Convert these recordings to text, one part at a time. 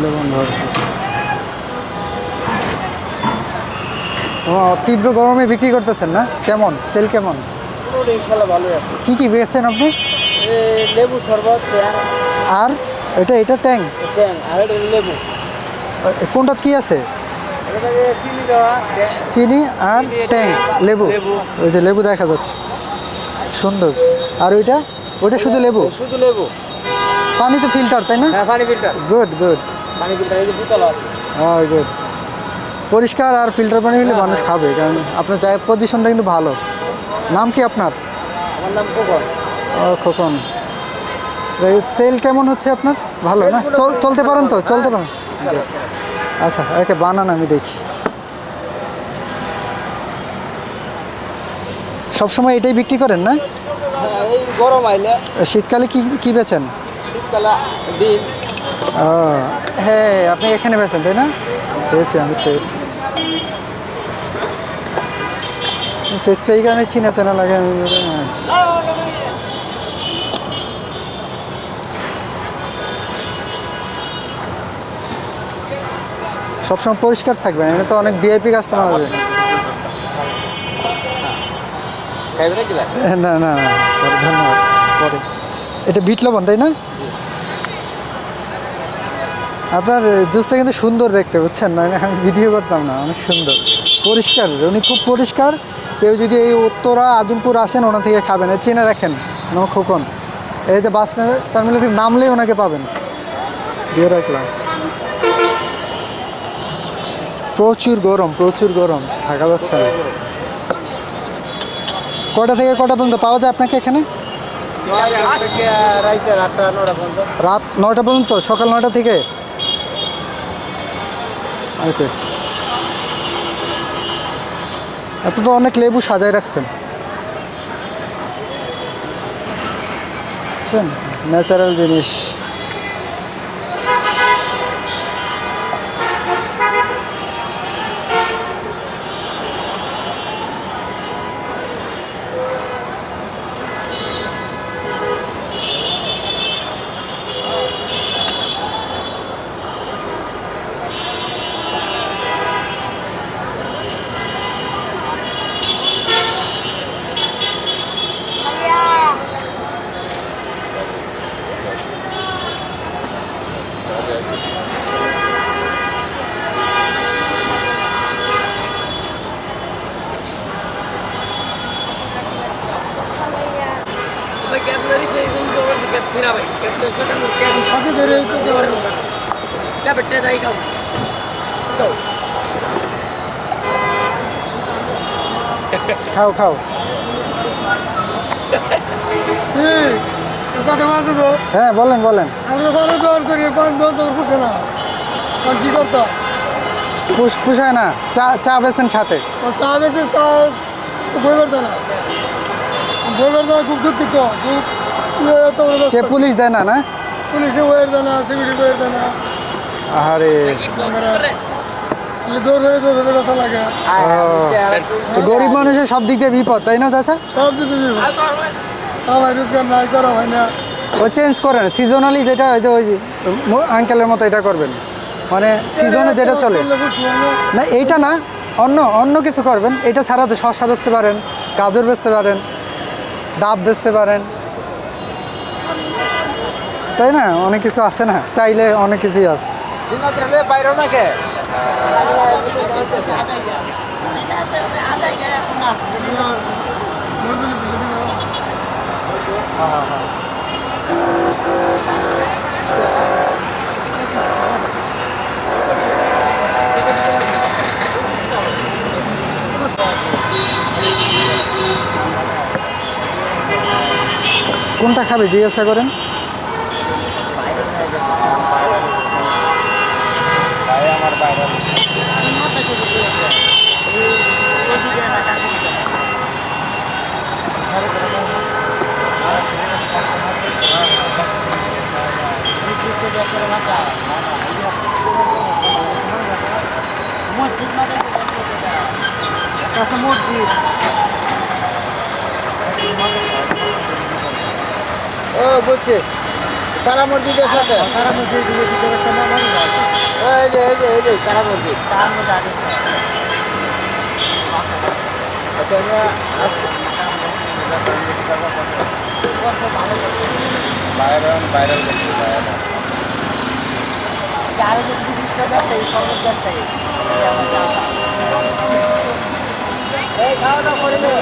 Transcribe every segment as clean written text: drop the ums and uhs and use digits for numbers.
লবণ ভরপুর। ও, তীব্র গরমে বিক্রি করতেছেন না? কেমন সেল কেমন? ইনশাল্লাহ ভালোই আছে। কি কি বেচছেন আপনি? লেবু শরবত, ট্যাং। আর এটা ট্যাং? ট্যাং আর এটা লেবু। কোনটা কি আছে? চিনি দেওয়া চিনি আর ট্যাং, লেবু। ওই যে লেবু দেখা যাচ্ছে, সুন্দর। আর ওইটা শুধু লেবু? শুধু লেবু। পানি তো ফিল্টার, তাই না? হ্যাঁ, পানি ফিল্টার। Good good. পানি ফিল্টার, এই যে বোতল আছে। হ্যাঁ, গুড। পরিষ্কার আর ফিল্টার পানি হলে মানুষ খাবে, কারণ আপনার চায়ের পজিশনটা কিন্তু ভালো। নাম কি আপনার? আমার নাম খোকন। ও, খোকন। সেল কেমন হচ্ছে আপনার? ভালো না? চলতে পারেন তো? চলতে পারেন? আচ্ছা, একে বানান আমি দেখি। সবসময় এটাই বিক্রি করেন না? হ্যাঁ, এই গরম আইলে। শীতকালে কি বেচেন? শীতকালে ডিম। ও হ্যাঁ, আপনি এখানে বেচেন তাই না? আমি খেয়েছি। ফেসটা এই কারণে চিনা চেনা লাগে। আমি সবসময় পরিষ্কার থাকবেন, এটা তো অনেক ভিআইপি কাস্টমার আছে। না না, পরে ধন্যবাদ। পরে এটা বিট লবণ তাই না? আপনার জুসটা কিন্তু সুন্দর দেখতে, বুঝছেন? মানে আমি ভিডিও করতাম না, অনেক সুন্দর পরিষ্কার, উনি খুব পরিষ্কার। কেউ যদি এই উত্তরা আজমপুর আসেন, ওনা থেকে খাবেন। চিনে রাখেন, আমার খোকন। এই যে বাস টার্মিনাল থেকে নামলেই ওনাকে পাবেন। দিয়ে রাখলাম। প্রচুর গরম থাকা যাচ্ছে না। কয়টা থেকে কয়টা পর্যন্ত পাওয়া যায় আপনাকে এখানে? রাত 9টা পর্যন্ত, সকাল 9টা থেকে? ওকে। আপনি তো অনেক লেবু সাজায় রাখছেন, ন্যাচারাল জিনিস। সাথে ধরে খাও খাও। হ্যাঁ, বলেন। আমরা পানি দোয়ান করি, পানি দোয়ান তো পুষে না, আর কি করতাম? পুষায় না। চা বেছেন সাথে? চা বেশি চা বইবার দেয় না, খুব দুঃখিত। খুব কে পুলিশ দেয় না? না, পুলিশে ওয়ের দেয় না, সিকিউরিটি ওয়ের দেয় না। আরে দৌড় ধরে বেচা লাগে। তো গরিব মানুষের সব দিক দিয়ে বিপদ, তাই না চাচা? সব দিতে দিব, সবাই রোজগার নাই, করা হয় না। ও চেঞ্জ করেন সিজনালি, যেটা ওই যে আঙ্কেলের মতো এটা করবেন, মানে সিজনে যেটা চলে। না এইটা না, অন্য কিছু করবেন। এটা ছাড়া তো শসা বেচতে পারেন, গাজর বেচতে পারেন, ডাব বেচতে পারেন, তাই না? অনেক কিছু আছে না, চাইলে অনেক কিছুই আছে। বাইরে নাকি কোনটা খাবে জিজ্ঞাসা করেন। ও বলছে তারা মসজিদের সাথে তারা মধ্যে ভিতরে একটা মানুষ আছে এই যে তারা মসজিদ তার মধ্যে আগে আচ্ছা আমি আজকে আরো যদি জিনিসটা ব্যবসায়ী সর্বত ব্যবসায়ী এই খাওয়া দাওয়া করে দেবে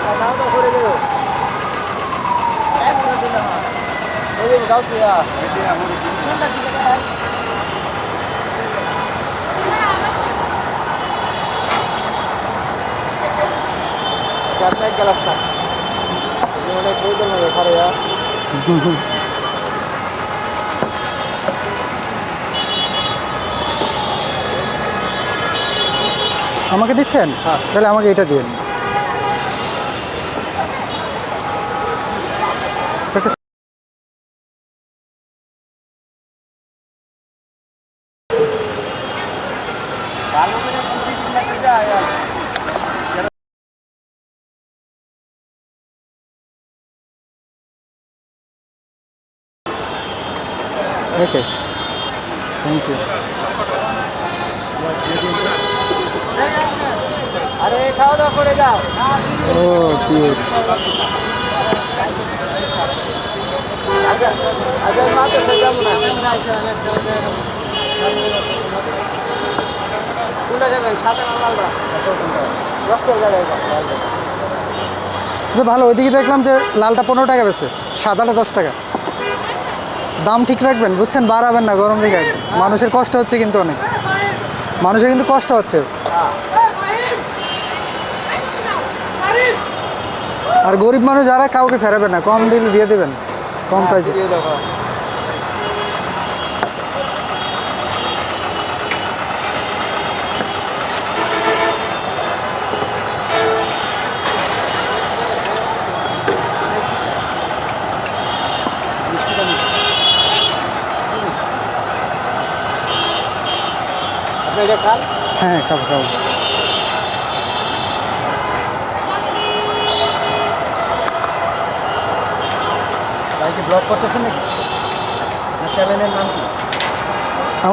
খাওয়া দাওয়া করে দেবে ওই যে গাউছি আপনার গ্লাস না অনেক প্রয়োজন হবে খারে আমাকে দিচ্ছেন হ্যাঁ। তাহলে আমাকে এটা দিন ভালো করে ছুটি দিতে যায় ওকে থ্যাংক ইউ আরে খাওয়া দাওয়া করে যাও ও কিউট আচ্ছা আচ্ছা মা তো সে যাবো না কোনটা যাবেন সাথে না লালটা 10 টাকা যাবে তো ভালো ওইদিকে দেখলাম যে লালটা 15 টাকা বেছে সাদাটা 10 টাকা দাম ঠিক রাখবেন বুঝছেন বাড়াবেন না গরম দিকে মানুষের কষ্ট হচ্ছে কিন্তু অনেক মানুষের কিন্তু কষ্ট হচ্ছে আর গরিব মানুষ যারা কাউকে ফেরাবেন না কম দিন দিয়ে দেবেন কম প্রাইসে আপনি এটা খান হ্যাঁ খাবো খাবো ভাই কি ব্লগ করতেছেন নাকি চ্যানেলের নাম কি